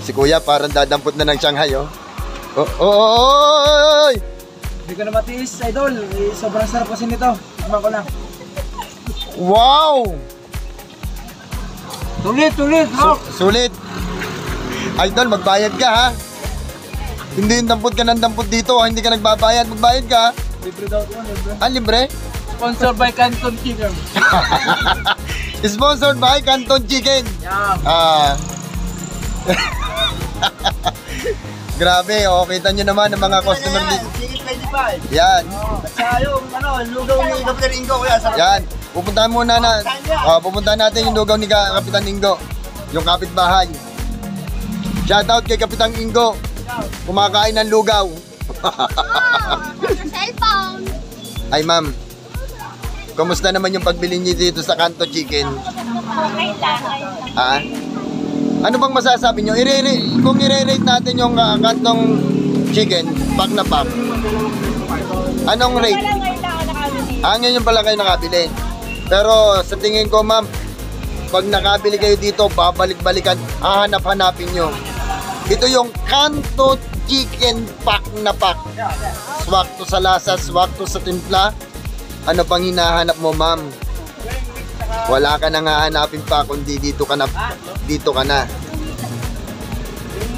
Si Kuya parang dadampot na ng Shanghai, oh. Oh. Hindi ko na matiis, idol. Sobrang sarap kasi nito. Tikman ko na. Wow! Tulit. Sulit. Idol, magbayad ka, ha? Hindi yung dampot ka ng dampot dito, ha? Hindi ka nagbabayad. Magbayad ka. Libre daw ito, libre. Ah, libre? Sponsored by Canton Chicken. Sponsored by Canton Chicken. Yeah. Grabe, oh, kita nyo naman ang mga customer dito. Chicken 25. Yan. At saka yung lugaw ni Kapitan Ingo. Yan. Pupuntahan muna pupuntahan natin yung lugaw ni Kapitan Ingo. Yung kapitbahay. Shoutout kay Kapitan Ingo. Kumakain ng lugaw. Cellphone. Ay ma'am, kumusta naman yung pagbili niyo dito sa Canton Chicken? Okay lang. Ha? Ano bang masasabi nyo? Kung i-rate natin yung Canton Chicken, pack na pack, anong rate? Ngayon yung pala kayo nakabili. Pero sa tingin ko ma'am, pag nakabili kayo dito, babalik-balikan, hahanap-hanapin nyo. Ito yung Canton Chicken pack na pack. Swakto sa lasa, swakto sa timpla. Ano pang hinahanap mo ma'am? Wala ka nang hahanapin pa kundi dito ka na.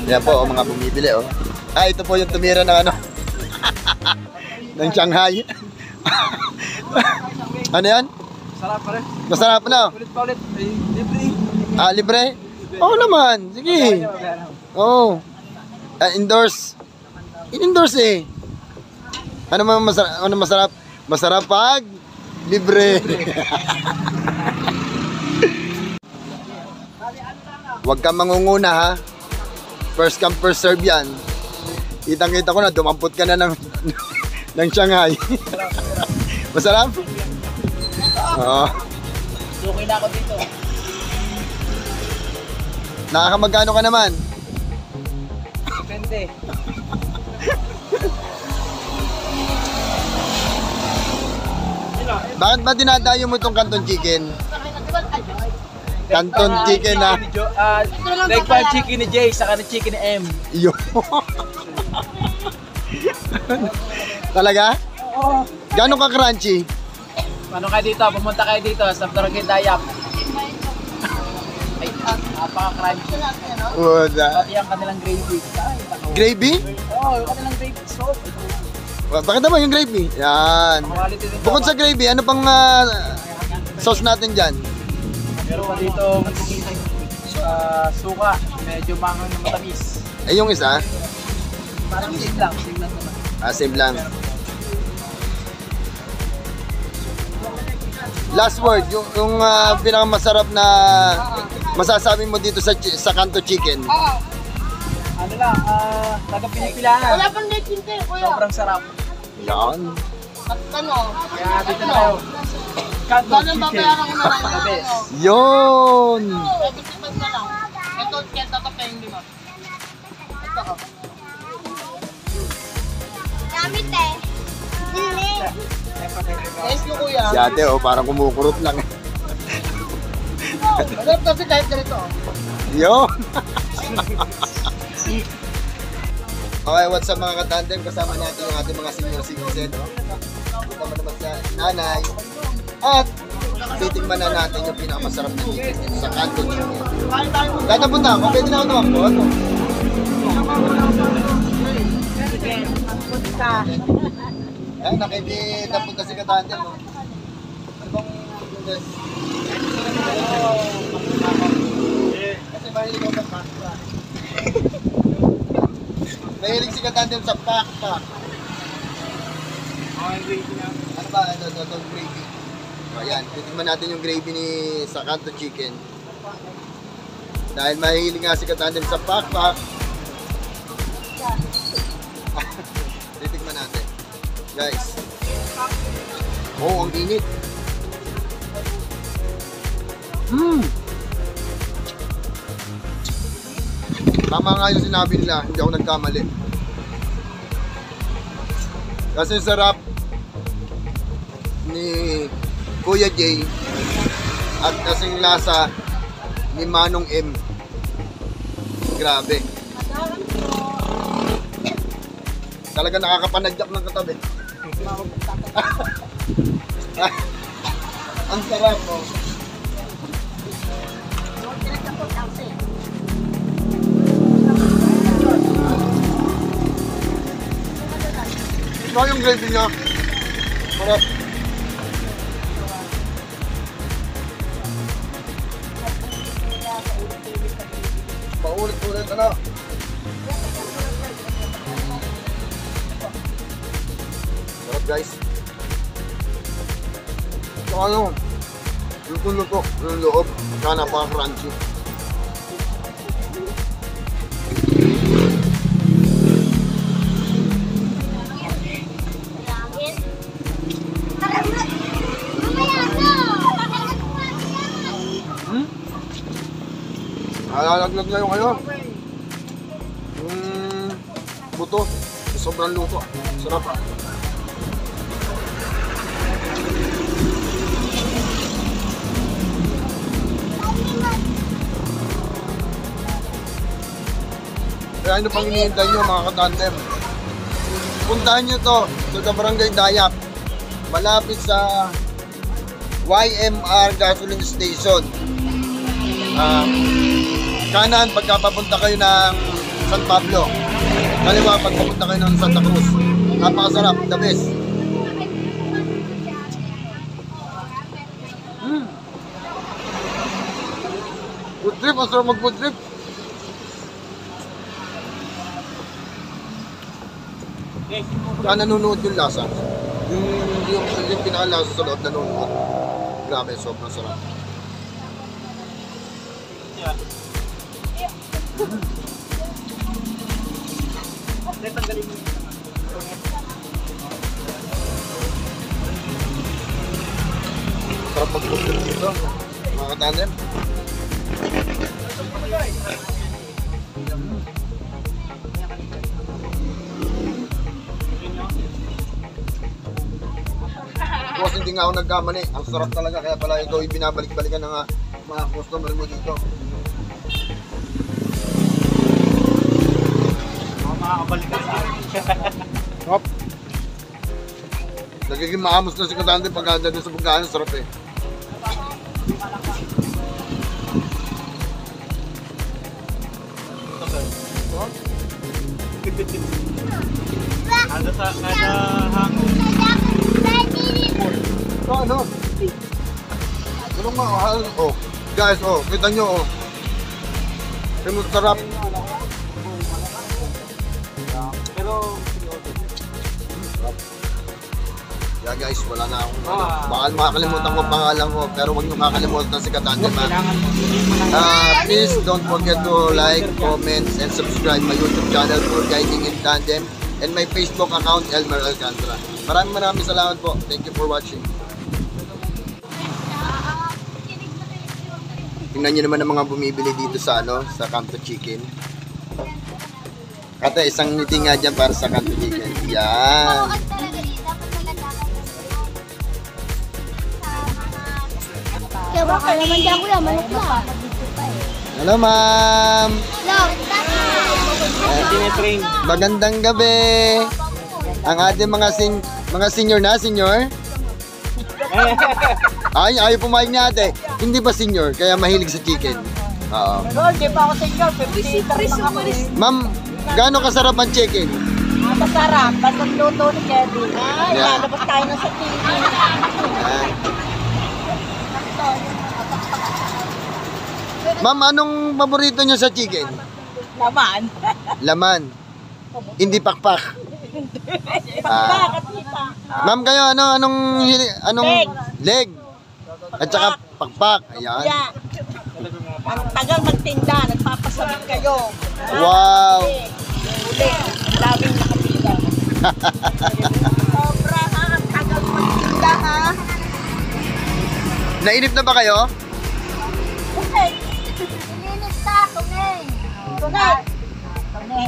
Yan po, oh, mga bumibili, oh. Ito po yung tumira ng ano ng Shanghai. Ano yan? Sarap pa rin. Masarap na. Ulit pa ulit. Libre. Libre? Oo naman. Sige. Oo. Endorse. In-endorse eh. Ano masarap? Masarap pag libre. Huwag kang mangunguna, ha. First come, first serve yan. Kitang-kita ko na, dumampot ka na ng Shanghai. Masarap? Oo. Okay na ako dito. Nakakamagkano ka naman? Depende. Bakit ba dinadayo mo itong Canton Chicken? Canton Chicken, ha? Leg pan chicken ni Jay, saka ni chicken ni M. Yo. Talaga? Oo. Gano'n ka crunchy? Paano kayo dito? Pumunta kayo dito sa Barangay Dayap. Ay, napaka-crunchy. Pati ang kanilang gravy. Gravy? Oo, yung kanilang gravy. Soup. Bakit naman yung gravy? Yan. Bukod sa gravy, ano pang sauce natin dyan? Meron pa dito suka. Medyo mangang na matamis. Ay, yung isa? Parang same lang naman. Same lang. Last word, yung pinakamasarap na masasabi mo dito sa Canton Chicken. Ano lang, taga Pinipilaan. Wala pang net hindi, kuya. Sobrang sarap. Yan. At ano? Kaya dito na kayo. Canton Chicken. Babayaran ko na lang. The best. Yun. 75 na lang. Ito, kaya tatapayang lima. Ito ko. Gamit eh. Dili. Thank you, kuya. Si ate, oh, parang kumukurot lang. Masarap kasi kahit ganito. Yun. Okay, what's up mga katandem? Kasama natin yung ating mga senior citizen. Kasama naman sa nanay. At titingnan na natin yung pinakamasarap na chicken dito sa Canton Chicken. Tatapon na, kung pwede na ako tumakbo. Ano? Ayan, nakikitapon kasi katandem. Ano bang guys? Kasi mahilig ako sa pack-pack. Mahilig si katandem sa pack-pack. Ano ba? Ito gravy. Ayan, titigman natin yung gravy sa Canton Chicken. Dahil mahilig nga si katandem sa pack-pack. Titigman natin. Guys. Oh, ang init. Tama nga yung sinabi nila, hindi ako nagkamali. Kasi sarap ni Kuya Jay at kasing lasa ni Manong M. grabe. Talaga nakakapanadyak ng katabi. Ang sarap, oh. Ito yung gravy niya. Sarap. Paulit-ulit, ano? Sarap, guys. Ito ano? Luto-luto. Yung loob. Kaya napaka-crunchy. Nalalaglag na yung ano. Yung buto. Sobrang luto. Sarap. Kaya ano pang hinihintay nyo mga katandem? Puntahan nyo to sa Barangay Dayak. Malapit sa YMR Gasoline Station. Kanan pagka papunta kayo ng San Pablo. Kaliwa pag papunta kayo ng Santa Cruz. Napakasarap, the best. Food trip, ang sarap mag-food trip. Kaya nanonood yung lasa. Yung pinakalasa sa loob nanonood. Grabe, sobrang sarap. Sarap mag-food dito, mga katandem. Tapos hindi nga ako nagkamali. Ang sarap talaga, kaya pala ito ibinabalik-balikan ng mga customer mo dito. Makakabalik ka sa akin. Hop. Nagiging maamos na si Katante pag doon sa pagkain, sarap eh. Kada hangin. So ano? Tulong mo, oh. Guys, oh, kita nyo, oh. Yung sarap. Pero Yeah guys, wala na akong ano. Baka makakalimutan ko pangalan ko, pero huwag nyo makakalimutan si Katante man. Please don't forget to like, comment, and subscribe my YouTube channel for Guiding in Tandem and my Facebook account, Elmer Alcantara. Maraming salamat po. Thank you for watching. Tingnan nyo naman ang mga bumibili dito sa sa Kanto Chicken. Kata isang ngiti nga dyan para sa Kanto Chicken. Yan. Kaya baka naman dyan kuya, manok na. Hello ma'am. tinitrain. Magandang gabi. Ang ating mga senior na, senior? Ay, ayaw pumayag ni ate. Hindi ba senior? Kaya mahilig sa chicken. Oo. Hindi pa ako senior, 53 lang ako eh. Ma'am, gaano kasarap ang chicken? Masarap, basta luto ni Kevin. Ay, Yeah. lalabas tayo na sa TV. Yan. Ma'am, anong paborito niyo sa chicken? Laman. Laman. Hindi pakpak. Bakit kita? Ma'am, kayo anong leg? At saka pakpak. Ayan. Yeah. Ang tagal magtinda, nagpapasabit kayo. Wow. Uli, daming nakapila. Sobra ha, ang tagal magtinda ha. Nainip na ba kayo? Okay. Ilinis ka, tunay. Tunay. Tunay.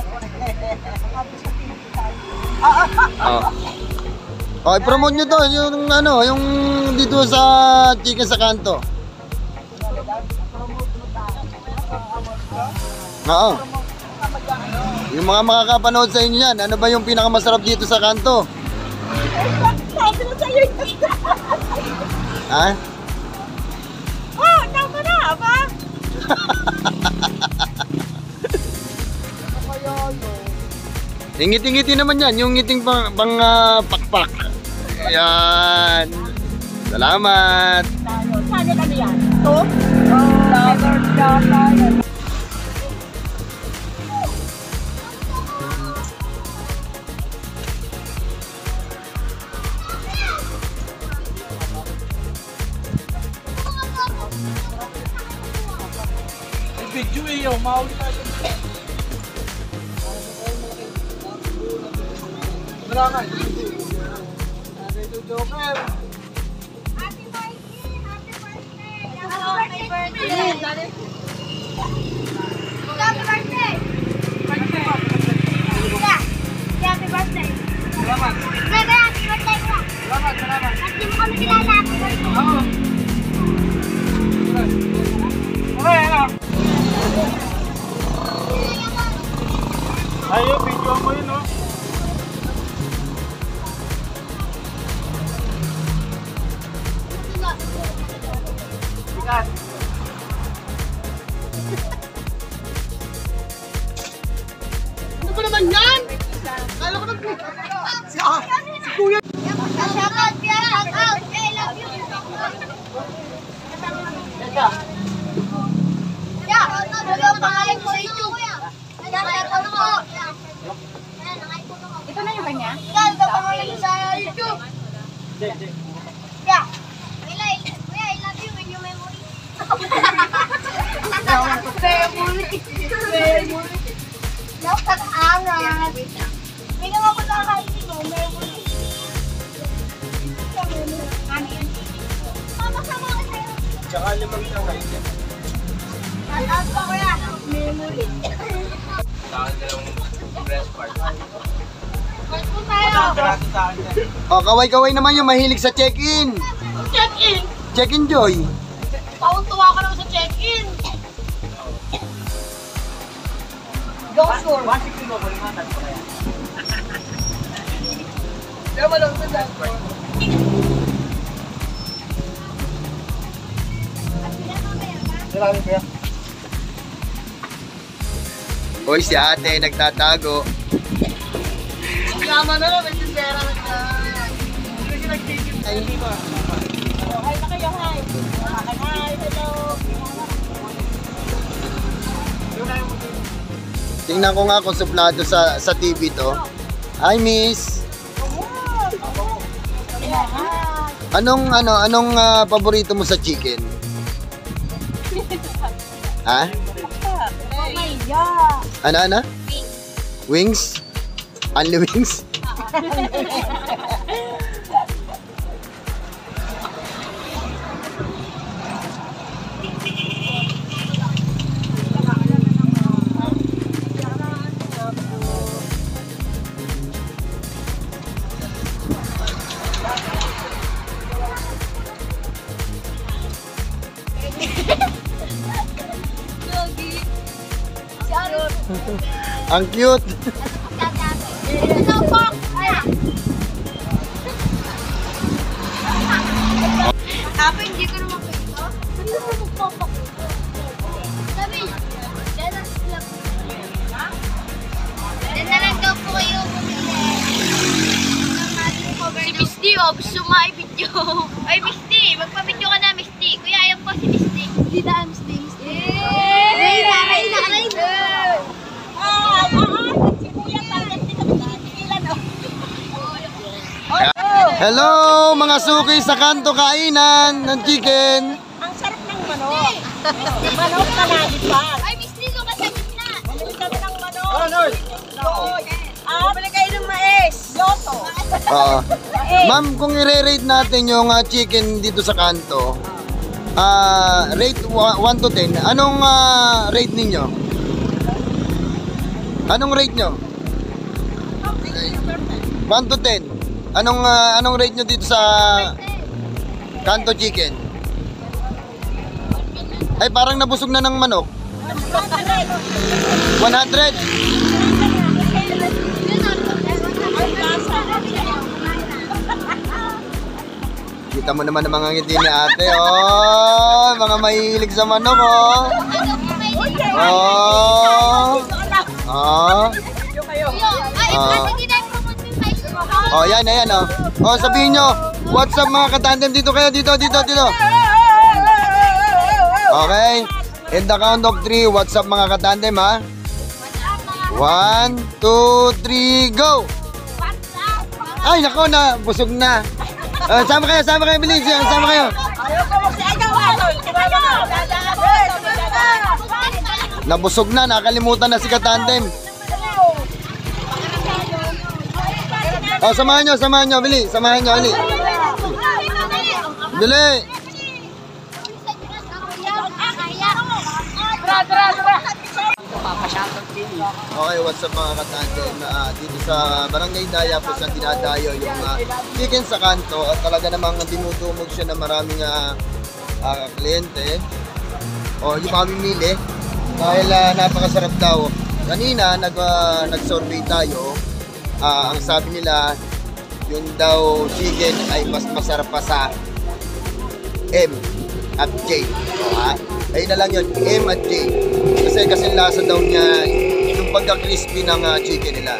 Oh. Oh, i-promote nyo to, yung dito sa chicken sa kanto. Oo. Yung mga makakapanood sa inyo yan, ano ba yung pinakamasarap dito sa kanto? Sabi na sa'yo yun. Ha? Oh, tama na, ba? Ngiti-ngiti naman yan, yung ngiting pakpak. Ayan. Salamat. Saan yung ano yan? Ito? Lover, lover. Video eh, yung mahuli tayo. Malangan. Ito Joker. Happy birthday! Happy birthday! Happy birthday! Happy birthday! Yeah. Happy birthday! Salamat. Bebe, happy birthday ko! Salamat, salamat. At di mo kami kilala. Happy birthday! Oo. Okay, ano? Ayaw, video mo yun, no? Sikat. Ano ba naman yan? Kala ko Shout out, Pia! Shout out! I love you! Yeah! Ano pangalan ko sa YouTube? Shout out ko! Ito na yung kanya? Ikaw, ito pangalan ko sa YouTube! Yeah! Kuya, I love you when you memory. Memory. Memory. Napag-angat. Bigyan mo ko sa kainin mo, memory. Sama-sama ka sa'yo. Tsaka limang tawag. Shout out kuya. Memory. Call po tayo. Gratis sa akin. O, kaway-kaway naman yung mahilig sa check-in. Check-in! Check-in, Joy. Tawang-tuwa ka naman sa check-in. Go, sure. 160 mo, balimatan ko kaya. Kaya mo lang sa dad. Salamat kaya. Hoy, si ate, nagtatago. Yaman na lang, may sisera na siya. Hindi nag-check-in. Ay, hindi ba? Hi na kayo, hi. Hi, hello. Tingnan ko nga kung suplado sa TV to. Hi, miss. Anong paborito mo sa chicken? Ha? Oh my God. Ano? Wings? Only wings? Ang cute. Ito po. Ako hindi ko naman pwede. Hindi ko magpapakulo. Sabi, dyan ang sila po. Dyan na lang daw po kayo bumili. Si Misty, gusto ma-video. Ay, Misty, magpa-video ka na, Misty. Kuya, ayaw po si Misty. Hindi na, Misty. Ay, naray. Hello, mga suki sa kanto kainan ng chicken. Ang sarap ng manok. Manok na nagipan. Ay, Misty, so ka sa gitna. Bili kami ng manok. Bili kayo ng mais. Yoto. Oo. Ma'am, kung i-rate natin yung chicken dito sa kanto, rate 1 to 10, anong rate ninyo? Anong rate nyo? 1 to 10. Anong rate nyo dito sa kanto chicken? Ay, parang nabusog na ng manok. 100? Kita mo naman ang mga ngiti ni ate, oh. Mga mahilig sa manok, oh. Oh. Oh. Oh, yan, ayan, oh. Oh, sabihin nyo, what's up mga katandem? Dito kayo, dito. Okay. In the count of 3, what's up mga katandem, ha? 1, 2, 3, go! Ay, nako na, busog na. Sama kayo, bilis. Sama kayo. Nabusog na, nakalimutan na si katandem. Oh, samahan nyo, bili. Samahan nyo, bili. Bili. Okay, what's up mga katandem? Dito sa Barangay Daya po sa dinadayo yung chicken sa kanto at talaga namang dinudumog siya ng maraming kliyente o yung mamimili dahil napakasarap daw. Kanina nag-survey tayo, ang sabi nila yung daw chicken ay mas masarap pa sa M at J. Ayun na lang yun, M at J. Kasi lasa daw niya yung pagka-crispy ng chicken nila.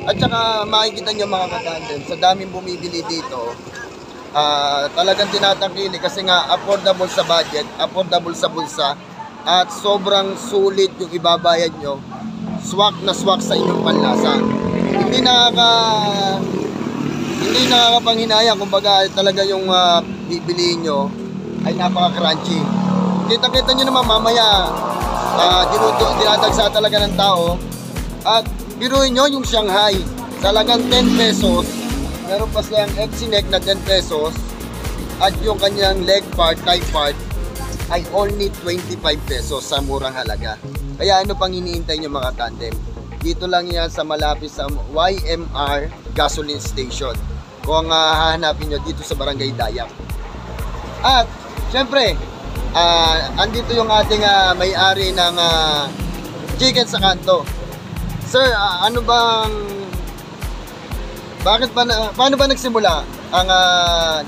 At saka makikita nyo mga katandem, sa daming bumibili dito, talagang tinatangkili kasi nga affordable sa budget, affordable sa bulsa, at sobrang sulit yung ibabayad nyo. Swak na swak sa inyong panlasa. Hindi nakakapanghinayang, kumbaga talaga yung bibiliin nyo ay napaka-crunchy. Kita-kita nyo naman mamaya, dinadagsa talaga ng tao. At biruin nyo yung Shanghai, talagang 10 pesos. Meron pa siyang FC neck na 10 pesos. At yung kanyang leg part, thigh part, ay only 25 pesos sa murang halaga. Kaya ano pang iniintay nyo mga tandem? Dito lang yan sa malapit sa YMR Gasoline Station. Kung hahanapin nyo dito sa Barangay Dayak. At syempre, andito yung ating may-ari ng chicken sa kanto. Sir, paano ba nagsimula ang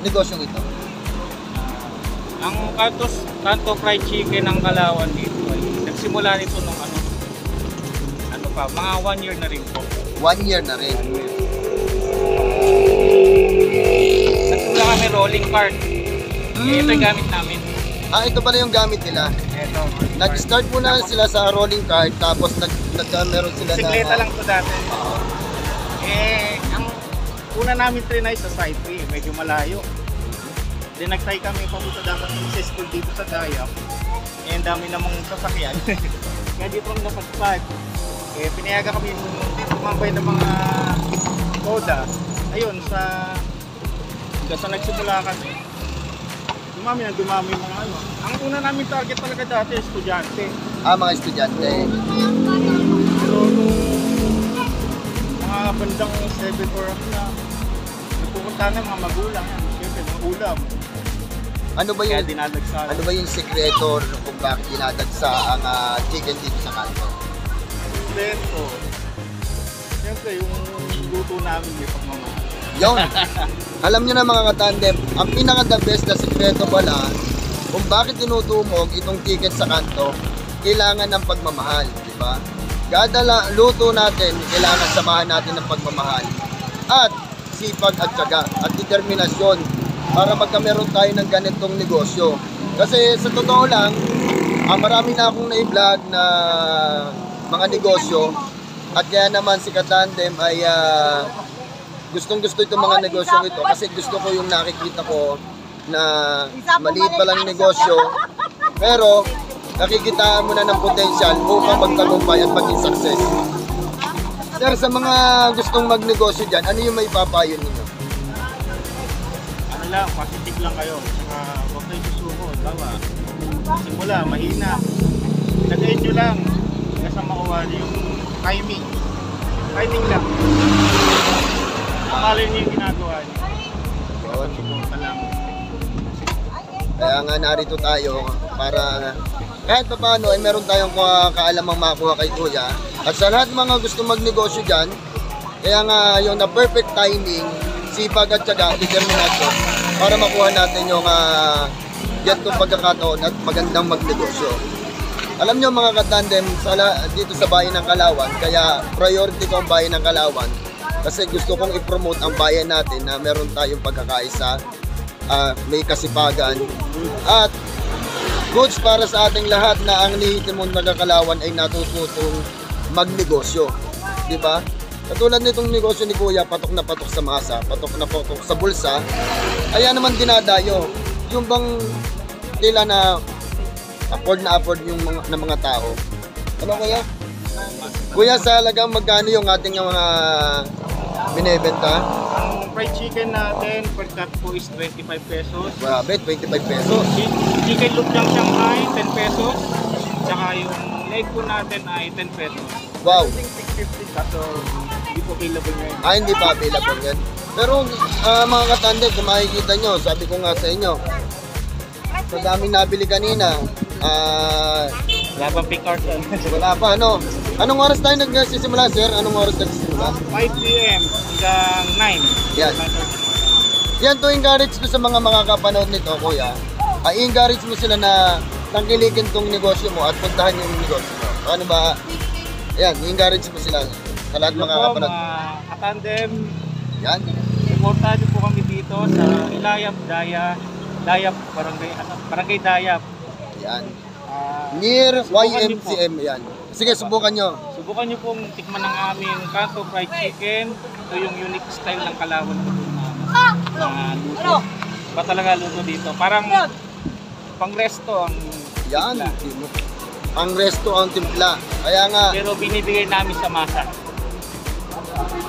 negosyong ito? Ang kanto fried chicken ng Kalawan dito ay nagsimula nito nung mga 1 year na rin po. 1 year na rin. Nagsimula kami rolling cart. Ito yung gamit namin. Ito pala yung gamit nila. Ito. Nag-start muna sila sa rolling cart, tapos meron sila Bisikleta lang to dati. Ang una namin trinay sa Sideway, medyo malayo. Then nagtry kami papunta dapat sa school dito sa Dayak. Ang dami namang sasakyan. Kaya dito kami napagpag. Pinayagan kami tumambay ng mga koda. Ayun, sa nagsimula kami. Dumami mga ano. Ang una namin target talaga dati, estudyante. Mga estudyante. Pero mga bandang 7 or na, nagpupunta na mga magulang yan. Siyempre, mga ulam. Ano ba yung sekreto kung bakit dinadagsa ang chicken dito sa kanto? Sekreto. Siyempre, yung luto namin may pagmamahal. Yun. Alam nyo na mga katandem, ang pinaka-the best na sekreto pala kung bakit tinutumog itong chicken sa kanto, kailangan ng pagmamahal, di ba? Kada luto natin, kailangan samahan natin ng pagmamahal at sipag at tiyaga at determinasyon para magkameron tayo ng ganitong negosyo. Kasi sa totoo lang, marami na akong na-vlog na mga negosyo at kaya naman si Katandem ay gustong-gusto itong mga negosyong ito kasi gusto ko yung nakikita ko na maliit pa lang negosyo pero nakikitaan mo na ng potential upang magtagumpay at maging success. Sir, sa mga gustong magnegosyo dyan, ano yung may papayo ninyo? Ano lang, positive lang kayo. Saka huwag kayo susuko. Tawa. Simula, mahina. Lagayin nyo lang. Kasi makuha yung timing. Timing lang. Makalin niyo yung ginagawa niyo. Suporta lang. Kaya nga narito tayo para kahit pa paano ay meron tayong kaalamang makuha kay Kuya. At sa lahat mga gusto magnegosyo dyan, kaya nga yung na perfect timing, sipag at syaga, determinasyon, para makuha natin yung gantong pagkakataon at magandang magnegosyo. Alam nyo mga katandem, dito sa bayan ng Kalawan, kaya priority ko ang bayan ng Kalawan kasi gusto kong i-promote ang bayan natin na meron tayong pagkakaisa, may kasipagan at goods para sa ating lahat na ang nihitimong nagkakalawan ay natututong magnegosyo. Diba? Katulad nitong negosyo ni Kuya, patok na patok sa masa, patok na patok sa bulsa, kaya naman dinadayo. Yung bang tila na afford yung mga tao. Ano Kuya? Kuya, sa halagang magkano yung ating mga binebenta? Ang fried chicken natin per cut po is 25 pesos. Grabe, 25 pesos. Chicken lumpiang Shanghai, 10 pesos. Tsaka yung leg po natin ay 10 pesos. Wow. 650 kaso hindi po available ngayon. Hindi pa available yan. Pero mga katandem, kung makikita nyo, sabi ko nga sa inyo, sa daming nabili kanina, Wala pang pick carton. wala pa, ano? Anong oras tayo nagsisimula, sir? Anong oras nagsisimula? 5 p.m. hanggang 9. Yan. Yan to encourage ko sa mga makakapanood nito, Kuya. I-encourage mo sila na tangkilikin tong negosyo mo at puntahan yung negosyo mo. Ano ba? Yan, i-encourage mo sila sa lahat mga Mga kapanood. katandem, Yan. supportahan niyo po kami dito sa Ilayap, Dayap, Barangay Dayap. Yan. Ah, Near subukan niyo po. YMCM, yan. Sige, subukan nyo. Subukan niyo pong tikman ng aming Kanto Fried Chicken. Ito yung unique style ng Kalawan po na luto. Ba talaga luto dito? Parang pang resto ang Yan. timpla. Ang resto ang timpla. Kaya nga, Pero binibigay namin sa masa.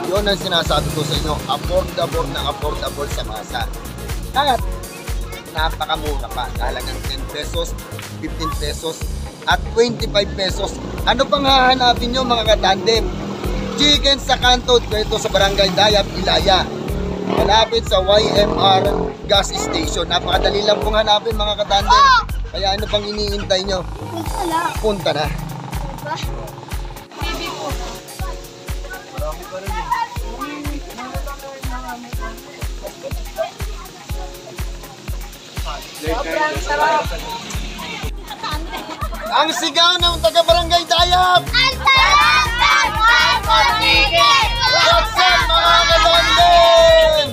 yun ang sinasabi ko sa inyo, affordable sa masa. At napakamura pa, halagang 10 pesos, 15 pesos, at 25 pesos. Ano pang hahanapin nyo mga katandem? Chicken sa Kanto, dito sa Barangay Dayap, Ilaya. Malapit sa YMR gas station. Napakadali lang pong hanapin mga katandem. Kaya ano pang iniintay nyo? Punta na. Ang sigaw ng taga-Barangay Dayap! Ang sarap ng Kanto Chicken! What's up mga katandem?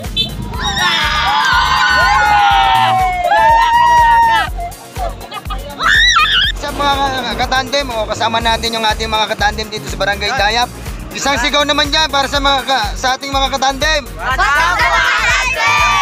Sa mga katandem, kasama natin yung ating mga katandem dito sa Barangay Dayap. Isang sigaw naman dyan para sa ating mga katandem. Kanto Chicken!